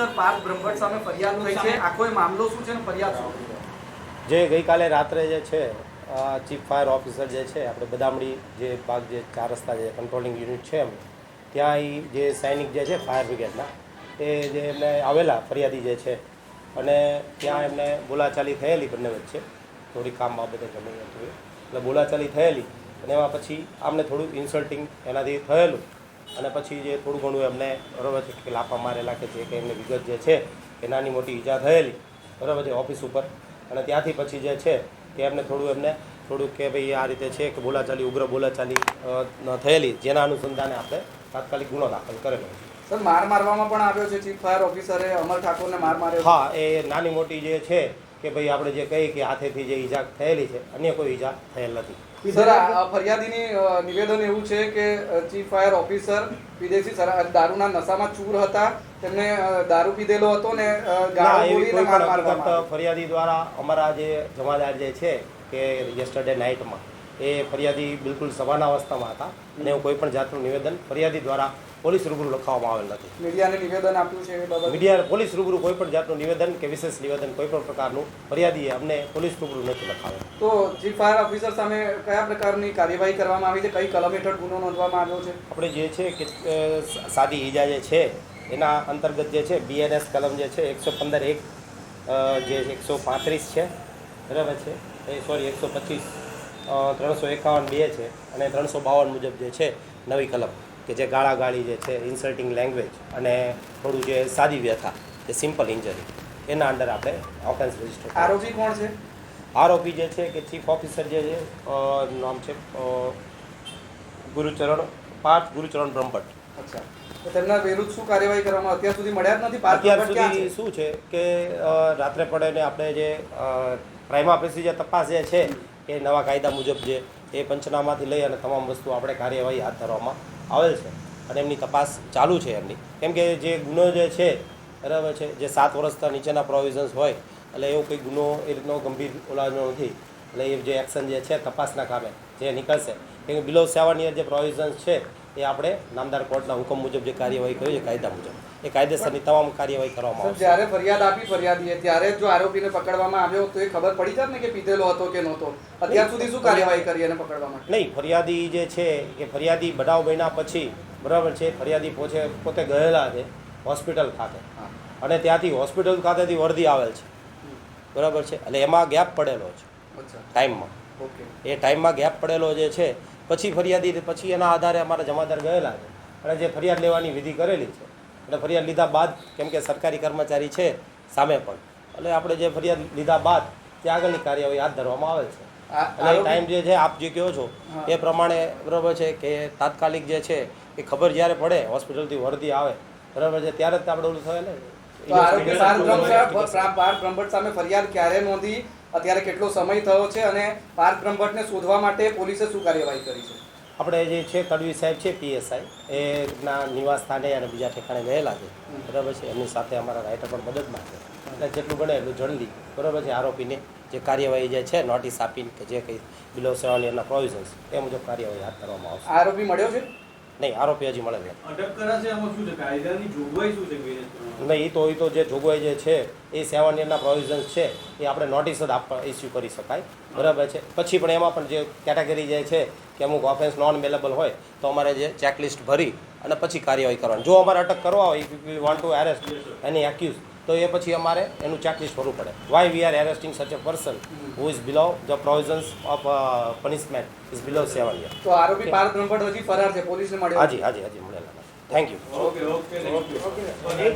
Officer Parth Brahmbhatt સામે ફરિયાદ થઈ છે, આખો મામલો શું છે ને ફરિયાદ શું છે? જે ગઈકાલે રાત્રે જે છે ચીફ ફાયર ઓફિસર જે છે આપણે બદામડી જે ભાગ જે 4 રસ્તા જે કંટ્રોલિંગ યુનિટ છે એમ ત્યાં જે સૈનિક જે છે ફાયર બ્રિગેડના એ જે એમને આવેલા ફરિયાદી જે છે અને ત્યાં એમને બોલાચાલી થયેલી બંને વચ્ચે થોડી કામ બાબતે જમી હતું એટલે બોલાચાલી થયેલી અને એમાં પછી આમને થોડું ઇન્સલ્ટિંગ એનાથી થયેલું અને પછી જે થોડું ઘણું એમને બરાબર છે કે લાફા મારેલા કે જે કે એમની વિગત જે છે કે નાની મોટી ઈજા થયેલી બરાબર છે ઓફિસ ઉપર અને ત્યાંથી પછી જે છે કે એમને થોડું કે ભાઈ આ રીતે છે કે બોલાચાલી ઉગ્ર બોલાચાલી થયેલી જેના અનુસંધાને આપણે તાત્કાલિક ગુનો દાખલ કરેલો છે. સર, મારવામાં પણ આવ્યો છે ચીફ ફાયર ઓફિસરે અમર ઠાકોરને માર્યો. હા, એ નાની મોટી જે છે કે ભાઈ આપણે જે કહીએ કે હાથેથી જે ઈજા થયેલી છે અન્ય કોઈ ઈજા થયેલ નથી. સર, ફરિયાદીની નિવેદન એવું છે કે ચીફ ફાયર ઓફિસર વિદેશી દારૂના નશામાં ચૂર હતા, તેમને દારૂ પીધેલો હતો ને ફરિયાદી દ્વારા અમારા જે જમાદાર જે છે કે યસ્ટરડે નાઇટમાં એ ફરિયાદી બિલકુલ સભાના અવસ્થામાં હતા અને એવું કોઈ પણ જાતનું નિવેદન ફરિયાદી દ્વારા પોલીસ રૂબરૂ લખવામાં આવેલ નથી. મીડિયાને નિવેદન આપ્યું છે મીડિયા પોલીસ રૂબરૂ કોઈ પણ જાતનું નિવેદન કે વિશેષ નિવેદન કોઈ પણ પ્રકારનું ફરિયાદીએ અમને પોલીસ રૂબરૂ નથી લખાવેલ. તો ચીફ ફાયર ઓફિસર સામે કયા પ્રકારની કાર્યવાહી કરવામાં આવી છે, કઈ કલમ હેઠળ ગુનો નોંધવામાં આવ્યો છે? આપણે જે છે કે સાદી ઈજા જે છે એના અંતર્ગત જે છે BNS કલમ જે છે 115(1) જે 135 છે બરાબર છે એ સોરી 125 351(2) છે અને 352 મુજબ જે છે નવી કલમ કે જે ગાળાગાળી જે છે ઇન્સલ્ટિંગ લેંગ્વેજ અને થોડું જે સાદી વ્યથા જે સિમ્પલ ઇન્જરી એના અંડર આપણે ઓફેન્સ રજીસ્ટર. આરોપી કોણ છે? આરોપી જે છે કે ચીફ ઓફિસર જે છે નામ છે પાર્થ ગુરુચરણ બ્રહ્મભટ્ટ. અચ્છા, તો તેમના વિરુદ્ધ શું કાર્યવાહી કરવામાં અત્યાર સુધી મળ્યા જ નથી? અત્યાર સુધી શું છે કે રાત્રે પડે ને આપણે જે પ્રાઇમા ફેસી જે તપાસ જે છે એ નવા કાયદા મુજબ જે એ પંચનામાથી લઈ અને તમામ વસ્તુ આપણે કાર્યવાહી હાથ ધરવામાં આવેલ છે અને એમની તપાસ ચાલુ છે એમની. કેમ કે જે ગુનો જે છે બરાબર છે જે 7 વર્ષથી નીચેના પ્રોવિઝન્સ હોય એટલે એવો કોઈ ગુનો એ રીતનો ગંભીર ઓલાનો નથી એટલે એ જે એક્શન જે છે તપાસના કામે જે નીકળશે કેમ કે બિલો 7 યર જે પ્રોવિઝન્સ છે એ આપણે નામદાર કોર્ટના હુકમ મુજબ જે કાર્યવાહી કરી છે કાયદા મુજબ એ કાયદેસરની તમામ કાર્યવાહી કરવામાં આવશે. જ્યારે ફરિયાદ આપી ફરિયાદીએ ત્યારે જો આરોપીને પકડવામાં આવ્યો તો એ ખબર પડી જાય ને કે પીધેલો હતો કે નહોતો? અત્યાર સુધી શું કાર્યવાહી કરી એને પકડવા માટે? નહીં, ફરિયાદી જે છે કે ફરિયાદી બનાવ બન્યા પછી બરાબર છે ફરિયાદી પોતે ગયેલા છે હોસ્પિટલ ખાતે અને ત્યાંથી હોસ્પિટલ ખાતેથી વર્દી આવેલ છે બરાબર છે એટલે એમાં ગેપ પડેલો છે ટાઈમમાં. એ ટાઈમમાં ગેપ પડેલો જે છે પછી ફરિયાદી પછી એના આધારે અમારા જમાદાર ગયેલા છે અને જે ફરિયાદ લેવાની વિધિ કરેલી છે એટલે ફરિયાદ લીધા બાદ કેમ કે સરકારી કર્મચારી છે સામે પણ એટલે આપણે જે ફરિયાદ લીધા બાદ તે આગળની કાર્યવાહી હાથ ધરવામાં આવે છે. એટલે ટાઈમ જે છે આપ જે કહો છો એ પ્રમાણે બરાબર છે કે તાત્કાલિક જે છે એ ખબર જ્યારે પડે હોસ્પિટલથી વર્દી આવે બરાબર છે ત્યારે જ આપણે ઓલું થાય ને. પાર્થ બ્રહ્મભટ્ટ સામે ફરિયાદ ક્યારે નોંધી, અત્યારે કેટલો સમય થયો છે અને પાર્થ બ્રહ્મભટ્ટને શોધવા માટે પોલીસે શું કાર્યવાહી કરી છે? આપણે જે છે તડવી સાહેબ છે PSI એના નિવાસ સ્થાને અને બીજા ઠેકાણે ગયેલા છે બરાબર છે એમની સાથે અમારા રાઇટર પણ મદદમાં છે એટલે જેટલું બને એટલું જલ્દી બરાબર છે આરોપીને જે કાર્યવાહી જે છે નોટિસ આપીને કે જે કંઈ બિલો 7 યરના પ્રોવિઝન્સ એ મુજબ કાર્યવાહી હાથ ધરવામાં આવશે. આરોપી મળ્યો છે? નહીં, આરોપી હજી મળે નથી. અટક કરાશે એમાં શું છે કાયદાની જોગવાઈ શું છે? નહીં, એ તો જે જોગવાઈ જે છે એ 7 યરના પ્રોવિઝન્સ છે એ આપણે નોટિસ જ ઇસ્યુ કરી શકાય બરાબર છે. પછી પણ એમાં પણ જે કેટેગરી જે છે કે અમુક ઓફેન્સ નોન અવેલેબલ હોય તો અમારે જે ચેકલિસ્ટ ભરી અને પછી કાર્યવાહી કરવાની. જો અમારે અટક કરવા હોય if we want to arrest any accused તો એ પછી અમારે એનું ચેકલિસ્ટ ભરવું પડે. Why we are arresting such a person who is below the provisions of punishment is below 7 year. તો આરોપી પાર્થ બ્રહ્મભટ્ટ હજી ફરાર છે, પોલીસને મળ્યો? હાજી મળેલા. Thank you. ઓકે.